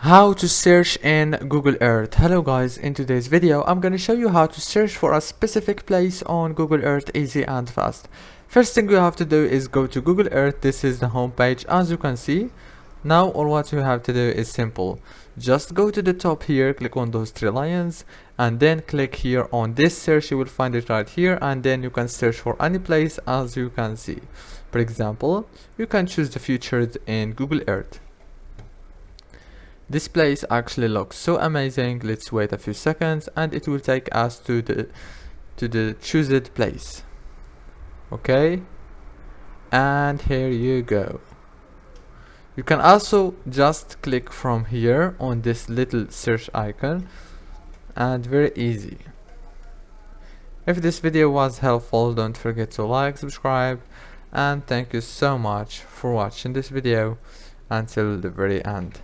How to search in Google Earth. Hello guys, in today's video I'm gonna show you how to search for a specific place on Google Earth easy and fast. First thing you have to do is go to Google Earth. This is the home page, as you can see. Now all what you have to do is simple. Just go to the top here, click on those three lions, and then click here on this search. You will find it right here, and then you can search for any place, as you can see. For example, you can choose the features in Google Earth. This place actually looks so amazing. Let's wait a few seconds and it will take us to the chosen place. Okay, and here you go. You can also just click from here on this little search icon, and very easy. If this video was helpful, don't forget to like, subscribe, and thank you so much for watching this video until the very end.